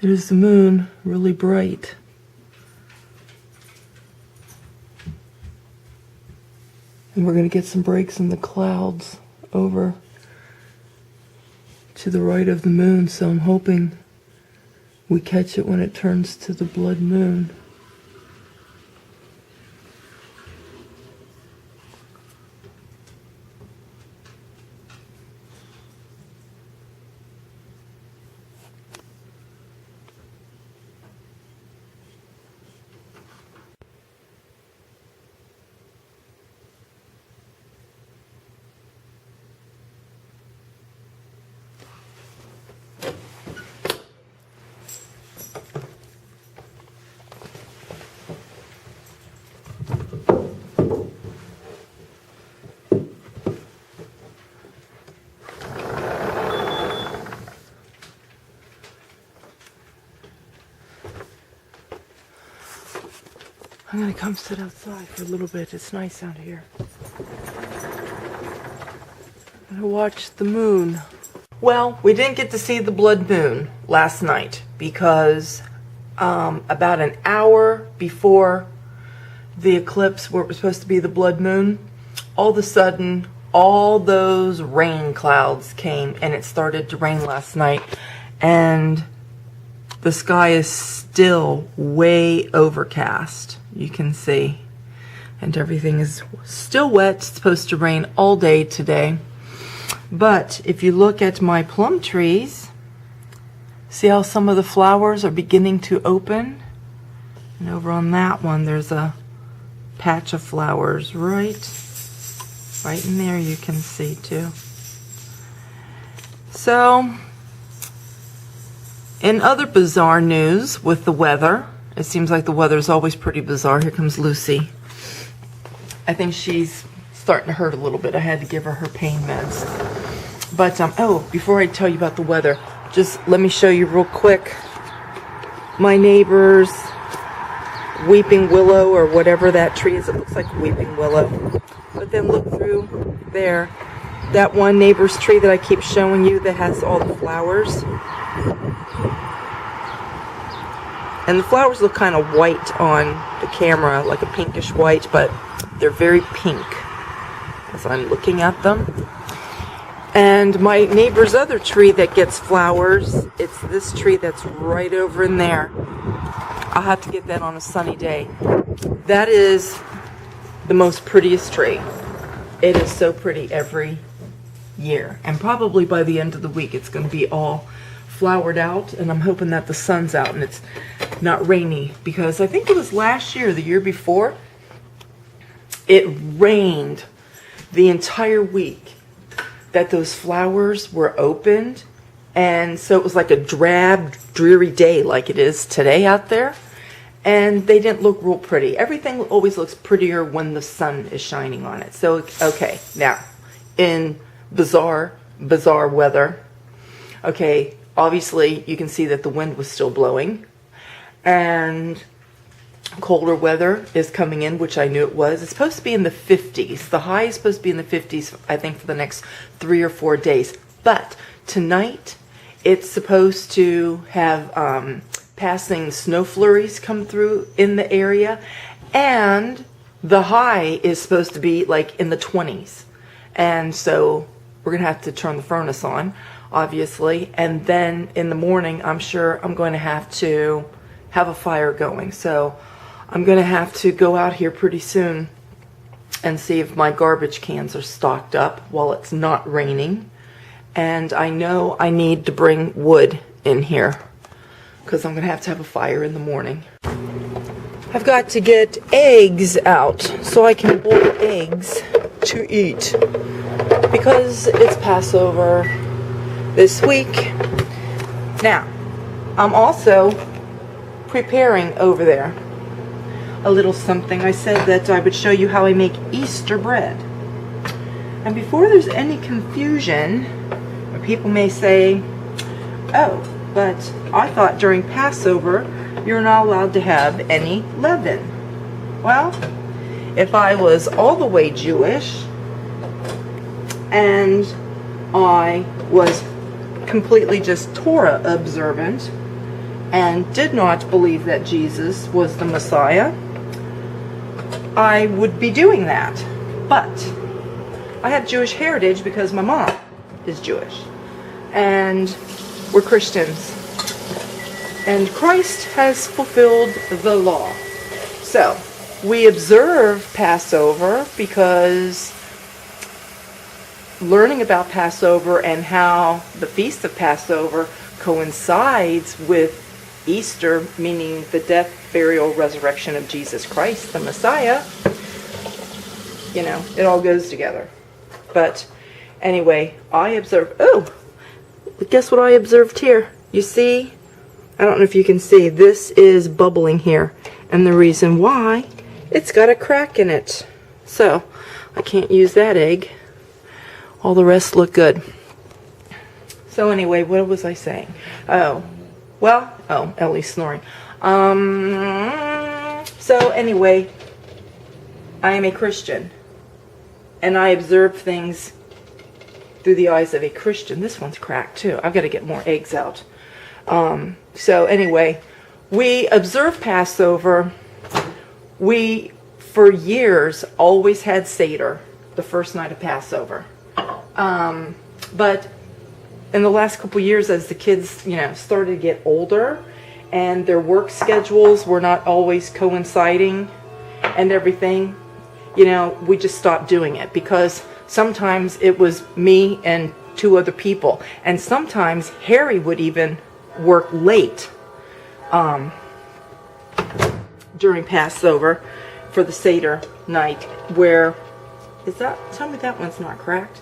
There's the moon, really bright. And we're going to get some breaks in the clouds over to the right of the moon, so I'm hoping we catch it when it turns to the blood moon. I'm gonna come sit outside for a little bit. It's nice out here. I'm gonna watch the moon. Well, we didn't get to see the blood moon last night because about an hour before the eclipse where it was supposed to be the blood moon, all of a sudden all those rain clouds came and it started to rain last night, and the sky is still way overcast, you can see, and everything is still wet. It's supposed to rain all day today. But if you look at my plum trees, see how some of the flowers are beginning to open? And over on that one, there's a patch of flowers right in there, you can see too. So, in other bizarre news with the weather, it seems like the weather is always pretty bizarre. Here comes Lucy. I think she's starting to hurt a little bit. I had to give her pain meds. But, oh, before I tell you about the weather, just let me show you real quick my neighbor's weeping willow, or whatever that tree is. It looks like a weeping willow. But then look through there. That one neighbor's tree that I keep showing you that has all the flowers. And the flowers look kind of white on the camera, like a pinkish white, but they're very pink as I'm looking at them. And my neighbor's other tree that gets flowers, it's this tree that's right over in there. I'll have to get that on a sunny day. That is the most prettiest tree. It is so pretty every year. And probably by the end of the week it's going to be all flowered out, and I'm hoping that the sun's out and it's not rainy, because I think it was last year, the year before, it rained the entire week that those flowers were opened, and so it was like a drab, dreary day like it is today out there, and they didn't look real pretty. Everything always looks prettier when the sun is shining on it. So, okay, now, in bizarre weather, okay, obviously you can see that the wind was still blowing, and colder weather is coming in, which I knew it was. It's supposed to be in the 50s. The high is supposed to be in the 50s, I think, for the next 3 or 4 days. But tonight, it's supposed to have passing snow flurries come through in the area, and the high is supposed to be like in the 20s. And so we're going to have to turn the furnace on, obviously, and then in the morning, I'm sure I'm going to have a fire going. So I'm going to have to go out here pretty soon and see if my garbage cans are stocked up while it's not raining. And I know I need to bring wood in here because I'm going to have a fire in the morning. I've got to get eggs out so I can boil eggs to eat because it's Passover this week. Now, I'm also preparing over there a little something. I said that I would show you how I make Easter bread. And before there's any confusion, or people may say, oh, but I thought during Passover you're not allowed to have any leaven. Well, if I was all the way Jewish and I was completely just Torah observant, and did not believe that Jesus was the Messiah, I would be doing that. But I have Jewish heritage because my mom is Jewish, and we're Christians, and Christ has fulfilled the law. So we observe Passover because learning about Passover and how the Feast of Passover coincides with Easter, meaning the death, burial, resurrection of Jesus Christ, the Messiah, you know, it all goes together. But anyway, I observe, oh, guess what I observed here? You see, I don't know if you can see, this is bubbling here. And the reason why, it's got a crack in it. So, I can't use that egg. All the rest look good. So anyway, what was I saying? Oh, well, oh, Ellie's snoring. So anyway, I am a Christian, and I observe things through the eyes of a Christian. This one's cracked too. I've got to get more eggs out. So anyway, we observe Passover. We, for years, always had Seder the first night of Passover. But in the last couple years, as the kids, you know, started to get older and their work schedules were not always coinciding and everything, you know, we just stopped doing it because sometimes it was me and 2 other people, and sometimes Harry would even work late during Passover for the Seder night. Where is that? Tell me that one's not cracked.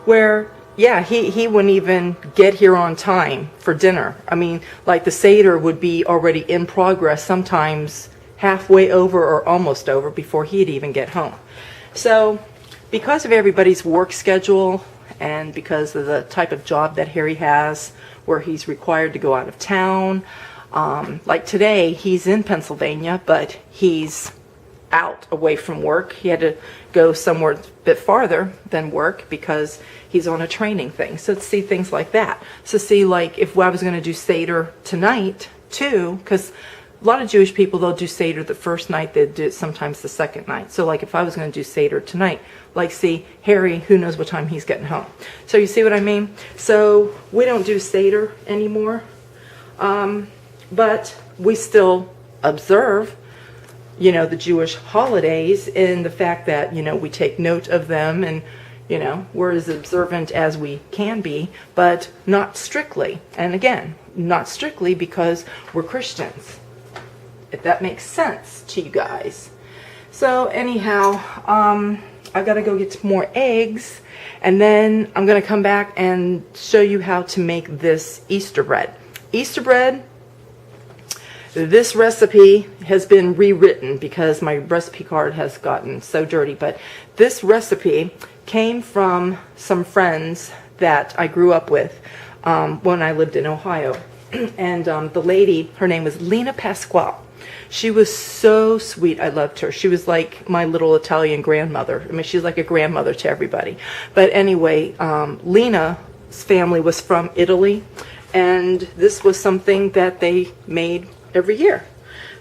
Where, yeah, he wouldn't even get here on time for dinner. I mean, like the Seder would be already in progress, sometimes halfway over or almost over before he'd even get home. So, because of everybody's work schedule and because of the type of job that Harry has, where he's required to go out of town, like today, he's in Pennsylvania, but he's out away from work. He had to go somewhere a bit farther than work because he's on a training thing. So to see things like that. So see, like if I was going to do Seder tonight too, because a lot of Jewish people, they'll do Seder the first night, they do it sometimes the second night. So like if I was going to do Seder tonight, like see, Harry, who knows what time he's getting home. So you see what I mean? So we don't do Seder anymore, but we still observe, you know, the Jewish holidays in the fact that, you know, we take note of them and, you know, we're as observant as we can be, but not strictly. And again, not strictly because we're Christians, if that makes sense to you guys. So anyhow, I've got to go get some more eggs, and then I'm going to come back and show you how to make this Easter bread. Easter bread, this recipe has been rewritten because my recipe card has gotten so dirty, but this recipe came from some friends that I grew up with when I lived in Ohio. And the lady, her name was Lena Pasquale. She was so sweet. I loved her. She was like my little Italian grandmother. I mean, she's like a grandmother to everybody. But anyway, Lena's family was from Italy, and this was something that they made every year.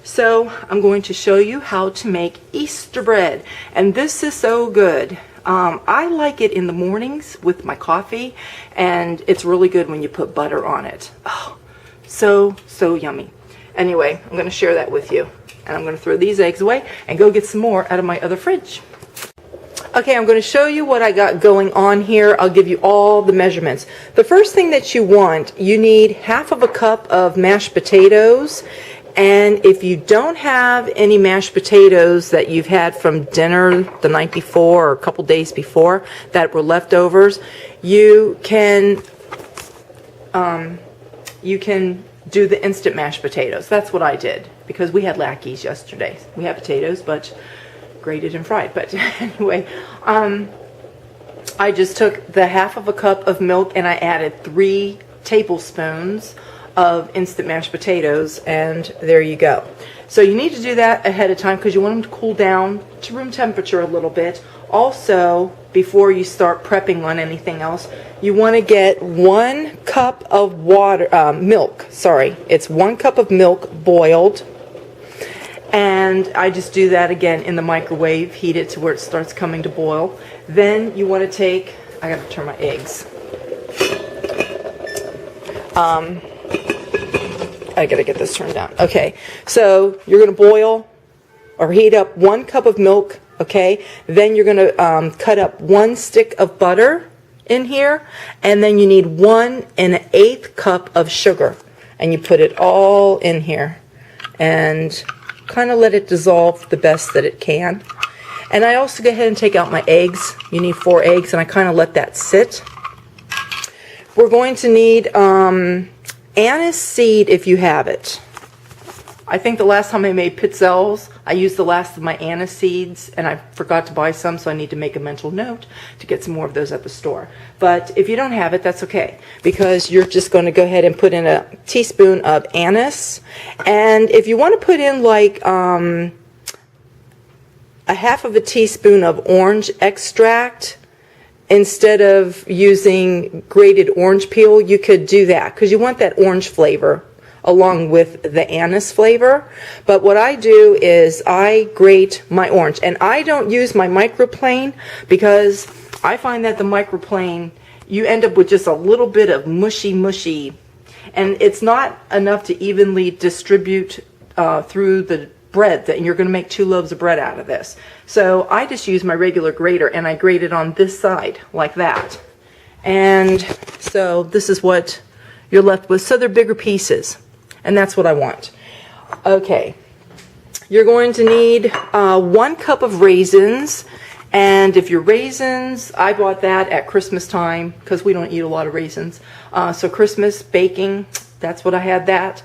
So I'm going to show you how to make Easter bread, and this is so good. I like it in the mornings with my coffee, and it's really good when you put butter on it. Oh, so yummy. Anyway, I'm going to share that with you, and I'm going to throw these eggs away and go get some more out of my other fridge. Okay, I'm going to show you what I got going on here. I'll give you all the measurements. The first thing that you want, you need half of a cup of mashed potatoes. And if you don't have any mashed potatoes that you've had from dinner the night before or a couple days before that were leftovers, you can do the instant mashed potatoes. That's what I did because we had lackeys yesterday. We had potatoes, but grated and fried. But anyway, I just took the half of a cup of milk and I added 3 tablespoons of instant mashed potatoes, and there you go. So you need to do that ahead of time because you want them to cool down to room temperature a little bit. Also, before you start prepping on anything else, you want to get 1 cup of milk. Sorry, it's 1 cup of milk boiled. And I just do that again in the microwave, heat it to where it starts coming to boil. Then you want to take, I got to turn my eggs. I got to get this turned down. Okay, so you're going to boil or heat up 1 cup of milk, okay? Then you're going to cut up 1 stick of butter in here, and then you need 1 1/8 cup of sugar. And you put it all in here. And kind of let it dissolve the best that it can. And I also go ahead and take out my eggs. You need 4 eggs, and I kind of let that sit. We're going to need anise seed if you have it. I think the last time I made pizzelles, I used the last of my anise seeds, and I forgot to buy some, so I need to make a mental note to get some more of those at the store. But if you don't have it, that's okay, because you're just going to go ahead and put in a teaspoon of anise. And if you want to put in like a 1/2 of a teaspoon of orange extract, instead of using grated orange peel, you could do that, because you want that orange flavor along with the anise flavor. But what I do is I grate my orange, and I don't use my microplane, because I find that the microplane, you end up with just a little bit of mushy, and it's not enough to evenly distribute through the bread, that you're going to make 2 loaves of bread out of this. So I just use my regular grater, and I grate it on this side like that. And so this is what you're left with. So they're bigger pieces, and that's what I want. Okay, you're going to need 1 cup of raisins. And if your raisins, I bought that at Christmas time, because we don't eat a lot of raisins. So Christmas baking, that's what I had that.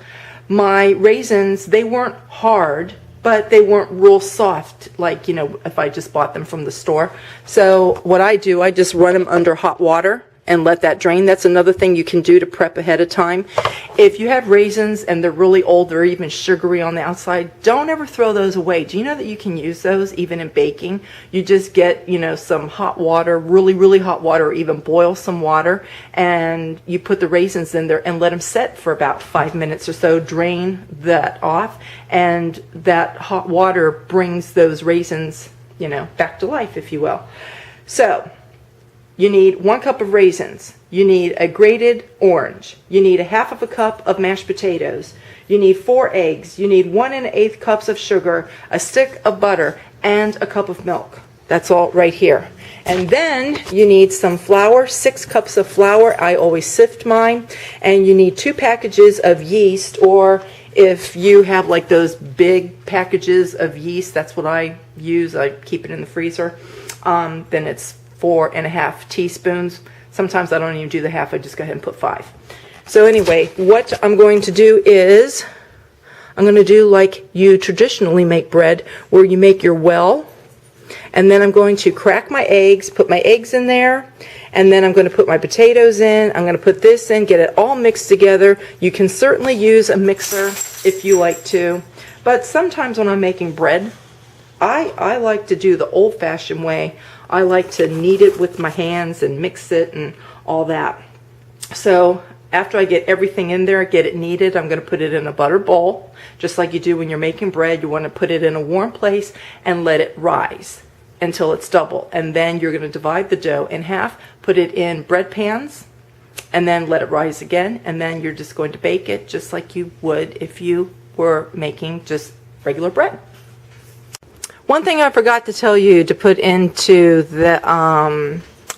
My raisins, they weren't hard, but they weren't real soft, like, you know, if I just bought them from the store. So what I do, I just run them under hot water and let that drain. That's another thing you can do to prep ahead of time. If you have raisins and they're really old, they're even sugary on the outside, don't ever throw those away. Do you know that you can use those even in baking? You just get, you know, some hot water, really hot water, or even boil some water, and you put the raisins in there and let them set for about 5 minutes or so. Drain that off, and that hot water brings those raisins, you know, back to life, if you will. So you need 1 cup of raisins. You need a grated orange. You need a 1/2 of a cup of mashed potatoes. You need 4 eggs. You need 1 1/8 cups of sugar, a stick of butter, and a cup of milk. That's all right here. And then you need some flour, 6 cups of flour. I always sift mine. And you need 2 packages of yeast, or if you have like those big packages of yeast, that's what I use. I keep it in the freezer. Then it's 4.5 teaspoons. Sometimes I don't even do the half, I just go ahead and put 5. So anyway, what I'm going to do is, I'm going to do like you traditionally make bread, where you make your well, and then I'm going to crack my eggs, put my eggs in there, and then I'm going to put my potatoes in, I'm going to put this in, get it all mixed together. You can certainly use a mixer if you like to, but sometimes when I'm making bread, I like to do the old-fashioned way. I like to knead it with my hands and mix it and all that. So after I get everything in there, get it kneaded, I'm going to put it in a buttered bowl, just like you do when you're making bread. You want to put it in a warm place and let it rise until it's double. And then you're going to divide the dough in half, put it in bread pans, and then let it rise again. And then you're just going to bake it just like you would if you were making just regular bread. One thing I forgot to tell you to put into the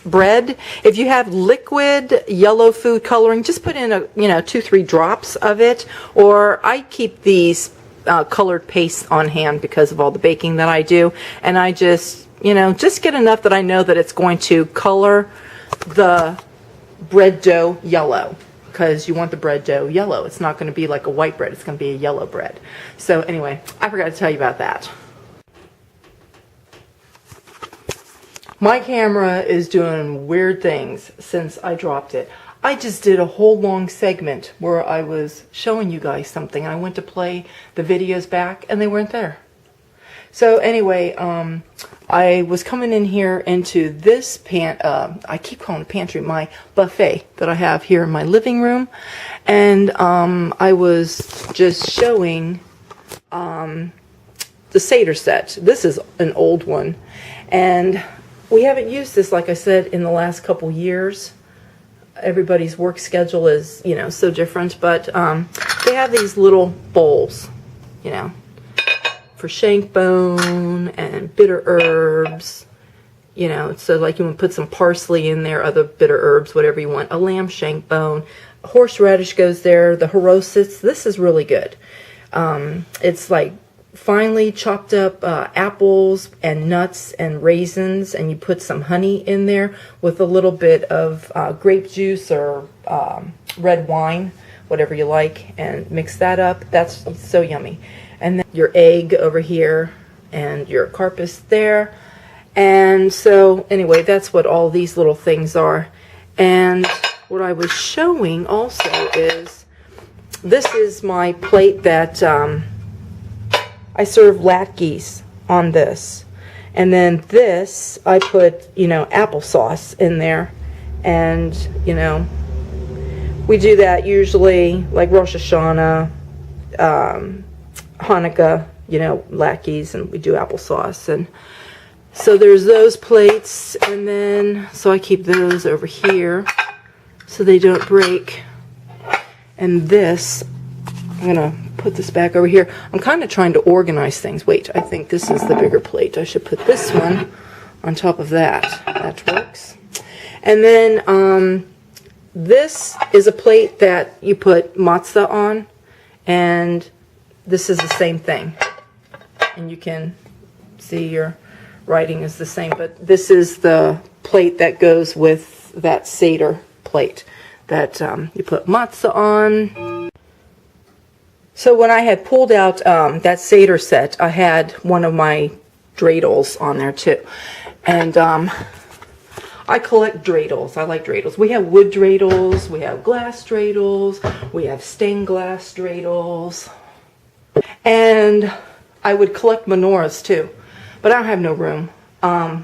bread, if you have liquid yellow food coloring, just put in 2-3 drops of it. Or I keep these colored pastes on hand because of all the baking that I do, and I just get enough that I know that it's going to color the bread dough yellow, because you want the bread dough yellow. It's not going to be like a white bread, it's going to be a yellow bread. So anyway, I forgot to tell you about that. My camera is doing weird things since I dropped it. I just did a whole long segment where I was showing you guys something. I went to play the videos back and they weren't there. So anyway, I was coming in here into this I keep calling it pantry, my buffet that I have here in my living room. And I was just showing the Seder set. This is an old one. And we haven't used this, like I said, in the last couple years. Everybody's work schedule is, you know, so different. But they have these little bowls, you know, for shank bone and bitter herbs, you know, so like you want to put some parsley in there, other bitter herbs, whatever you want. A lamb shank bone, horseradish goes there, the harosis. This is really good. It's like finely chopped up apples and nuts and raisins, and you put some honey in there with a little bit of grape juice or red wine, whatever you like, and mix that up. That's so yummy. And then your egg over here and your carpus there. And so anyway, that's what all these little things are. And what I was showing also is, this is my plate that I serve latkes on this. And then this, I put, you know, applesauce in there. And, you know, we do that usually like Rosh Hashanah, Hanukkah, you know, latkes, and we do applesauce. And so there's those plates, and then so I keep those over here so they don't break. And this, I'm gonna put this back over here. I'm kind of trying to organize things. Wait, I think this is the bigger plate. I should put this one on top of that. That works. And then this is a plate that you put matzah on, and this is the same thing. And you can see your writing is the same, but this is the plate that goes with that Seder plate that you put matzah on. So when I had pulled out that Seder set, I had one of my dreidels on there too. And I collect dreidels. I like dreidels. We have wood dreidels, we have glass dreidels, we have stained glass dreidels. And I would collect menorahs too, but I don't have no room. I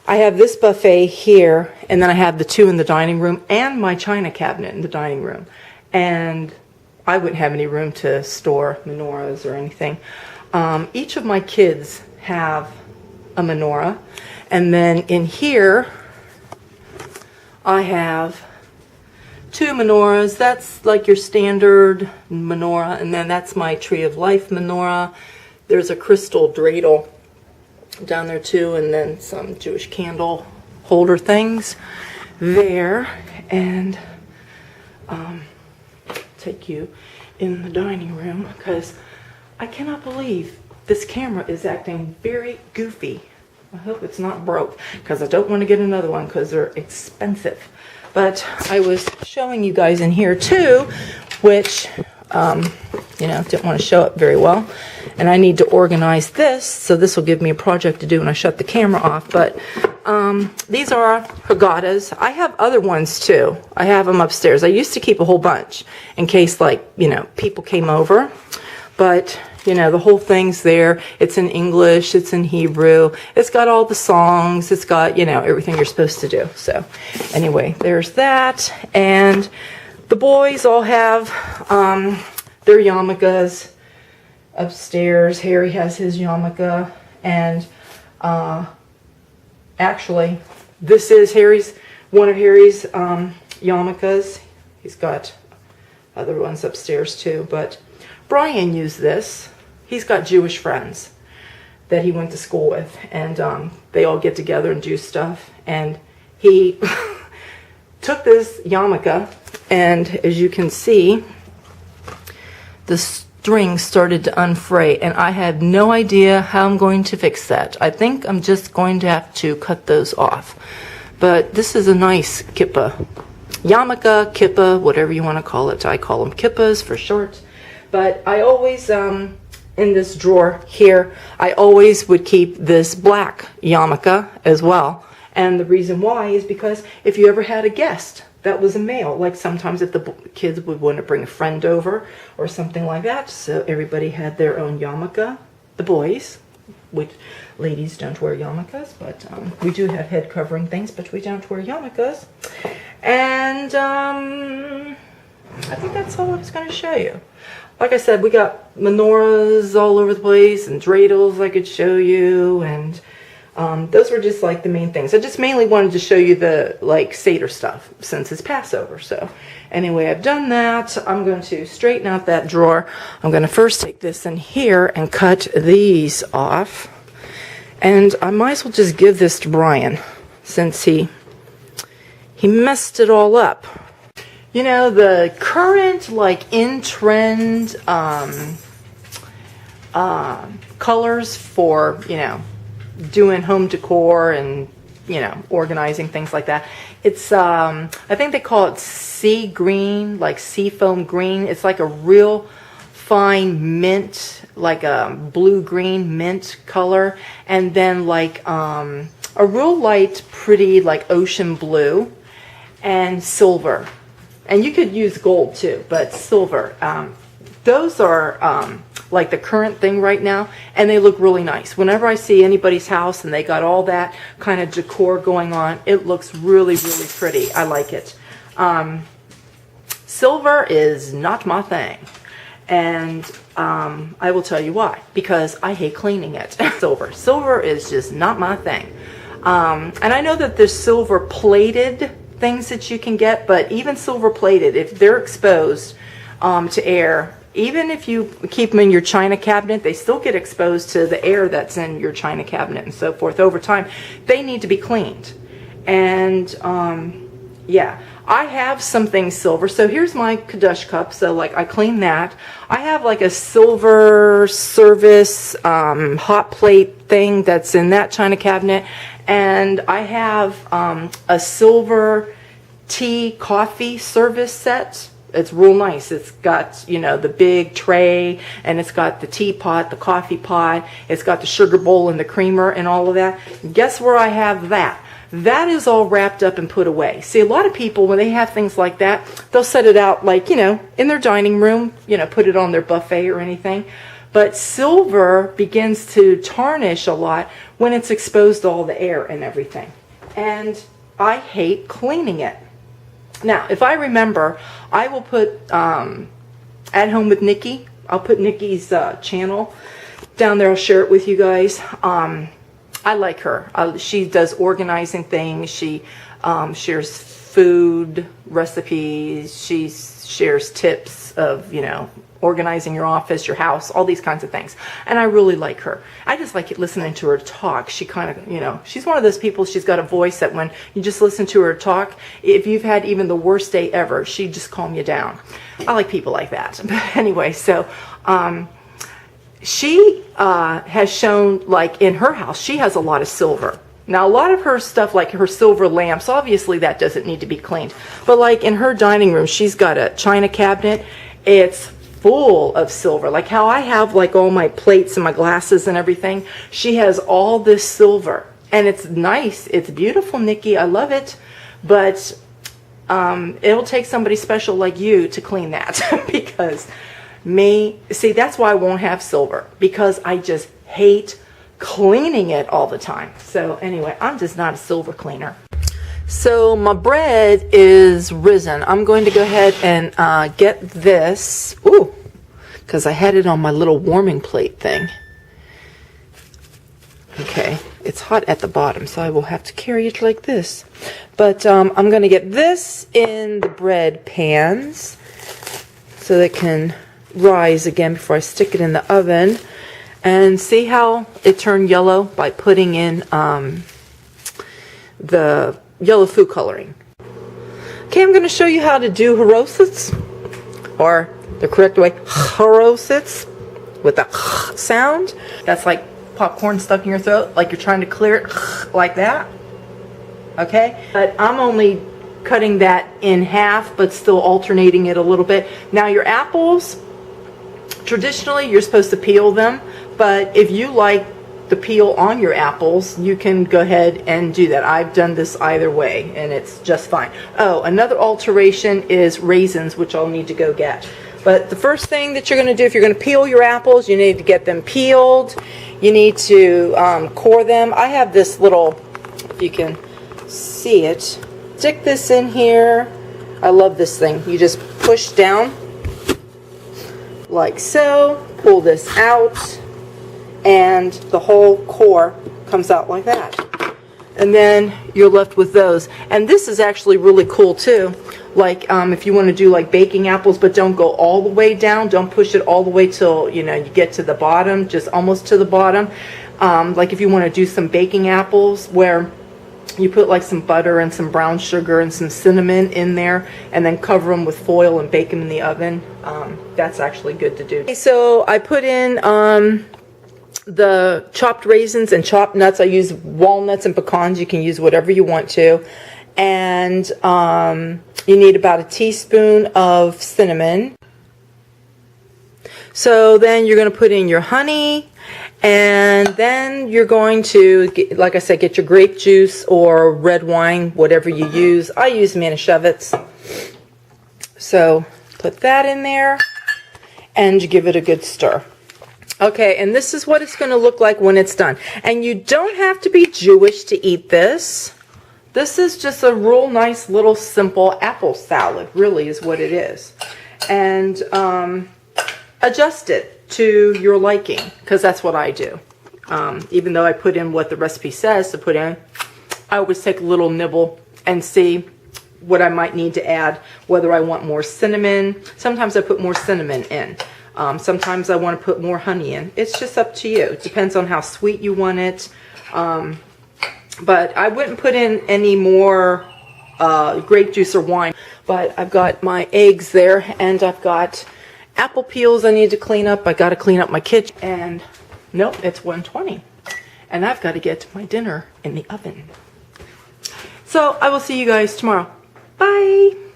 have this buffet here, and then I have the two in the dining room and my china cabinet in the dining room. And I wouldn't have any room to store menorahs or anything. Each of my kids have a menorah. And then in here, I have two menorahs. That's like your standard menorah. And then that's my Tree of Life menorah. There's a crystal dreidel down there too, and then some Jewish candle holder things there. And take you in the dining room, because I cannot believe this camera is acting very goofy. I hope it's not broke, because I don't want to get another one because they're expensive. But I was showing you guys in here too, which you know, didn't want to show it very well. And I need to organize this, so this will give me a project to do when I shut the camera off. But these are Haggadahs. I have other ones too. I have them upstairs. I used to keep a whole bunch in case, like, you know, people came over. But, you know, the whole thing's there. It's in English. It's in Hebrew. It's got all the songs. It's got, you know, everything you're supposed to do. So anyway, there's that. And the boys all have their yarmulkes upstairs. Harry has his yarmulke, and actually, this is one of Harry's yarmulkes. He's got other ones upstairs too, but Brian used this. He's got Jewish friends that he went to school with, and they all get together and do stuff. And he took this yarmulke, and as you can see, the string started to unfray, and I have no idea how I'm going to fix that. I think I'm just going to have to cut those off. But this is a nice kippah. Yarmulke, kippah, whatever you want to call it. I call them kippahs for short. But I always, in this drawer here, I always would keep this black yarmulke as well. And the reason why is because if you ever had a guest that was a male, like sometimes if the kids would want to bring a friend over or something like that, so everybody had their own yarmulke, the boys, we ladies don't wear yarmulkes, but we do have head covering things, but we don't wear yarmulkes. And I think that's all I was going to show you. Like I said, we got menorahs all over the place and dreidels I could show you, and those were just like the main things. I just mainly wanted to show you the like Seder stuff since it's Passover. So anyway, I've done that. I'm going to straighten out that drawer. I'm going to first take this in here and cut these off. And I might as well just give this to Brian since he messed it all up. You know, the current like in trend colors for, you know, doing home decor and, you know, organizing things like that. It's I think they call it sea green, like sea foam green. It's like a real fine mint, like a blue-green mint color, and then like a real light, pretty like ocean blue and silver. And you could use gold too, but silver. Those are like the current thing right now, and they look really nice. Whenever I see anybody's house and they got all that kind of decor going on, it looks really, really pretty. I like it. Silver is not my thing. And I will tell you why. Because I hate cleaning it. Silver is just not my thing. And I know that there's silver plated things that you can get, but even silver plated, if they're exposed to air, even if you keep them in your china cabinet, they still get exposed to the air that's in your china cabinet and so forth over time. They need to be cleaned. And yeah, I have some things silver. So here's my Kadosh cup. So like I clean that. I have like a silver service hot plate thing that's in that china cabinet. And I have a silver tea coffee service set. It's real nice. It's got, you know, the big tray, and it's got the teapot, the coffee pot. It's got the sugar bowl and the creamer and all of that. Guess where I have that? That is all wrapped up and put away. See, a lot of people, when they have things like that, they'll set it out like, you know, in their dining room, you know, put it on their buffet or anything. But silver begins to tarnish a lot when it's exposed to all the air and everything. And I hate cleaning it. Now, if I remember, I will put At Home with Nikki. I'll put Nikki's channel down there. I'll share it with you guys. I like her. She does organizing things. She shares food recipes. She shares tips of, you know, organizing your office, your house, all these kinds of things. And I really like her. I just like listening to her talk. She kind of, you know, she's one of those people, she's got a voice that when you just listen to her talk, if you've had even the worst day ever, she just calm you down. I like people like that. But anyway, so she has shown, like in her house, she has a lot of silver. Now, a lot of her stuff, like her silver lamps, obviously that doesn't need to be cleaned. But like in her dining room, she's got a china cabinet. It's full of silver. Like how I have like all my plates and my glasses and everything. She has all this silver. And it's nice. It's beautiful, Nikki. I love it. But it'll take somebody special like you to clean that. Because see, that's why I won't have silver. Because I just hate cleaning it all the time. So anyway, I'm just not a silver cleaner. So my bread is risen. I'm going to go ahead and get this. Ooh, because I had it on my little warming plate thing. Okay, it's hot at the bottom, so I will have to carry it like this. But I'm going to get this in the bread pans so they can rise again before I stick it in the oven. And see how it turned yellow by putting in the yellow food coloring. Okay, I'm going to show you how to do harosits, or the correct way, harosits, with the sound. That's like popcorn stuck in your throat, like you're trying to clear it, like that. Okay, but I'm only cutting that in half, but still alternating it a little bit. Now your apples, traditionally you're supposed to peel them, but if you like the peel on your apples, you can go ahead and do that. I've done this either way, and it's just fine. Oh, another alteration is raisins, which I'll need to go get. But the first thing that you're going to do, if you're going to peel your apples, you need to get them peeled, you need to core them. I have this little, if you can see it, stick this in here. I love this thing. You just push down like so, pull this out, and the whole core comes out like that. And then you're left with those. And this is actually really cool too. Like if you want to do like baking apples, but don't go all the way down, don't push it all the way till you get to the bottom, just almost to the bottom. Like if you want to do some baking apples where you put like some butter and some brown sugar and some cinnamon in there, and then cover them with foil and bake them in the oven. That's actually good to do. Okay, so I put in the chopped raisins and chopped nuts. I use walnuts and pecans. You can use whatever you want to. And you need about a teaspoon of cinnamon. So then you're going to put in your honey, and then you're going to, like I said, get your grape juice or red wine, whatever you use. I use Manischewitz. So put that in there, and you give it a good stir. Okay, and this is what it's going to look like when it's done. And you don't have to be Jewish to eat this. This is just a real nice little simple apple salad, really is what it is. And adjust it to your liking, because that's what I do. Even though I put in what the recipe says to put in, I always take a little nibble and see what I might need to add, whether I want more cinnamon. Sometimes I put more cinnamon in. Sometimes I want to put more honey in. It's just up to you. It depends on how sweet you want it. But I wouldn't put in any more grape juice or wine. But I've got my eggs there, and I've got apple peels I need to clean up. I got to clean up my kitchen. And nope, it's 1:20. And I've got to get my dinner in the oven. So I will see you guys tomorrow. Bye.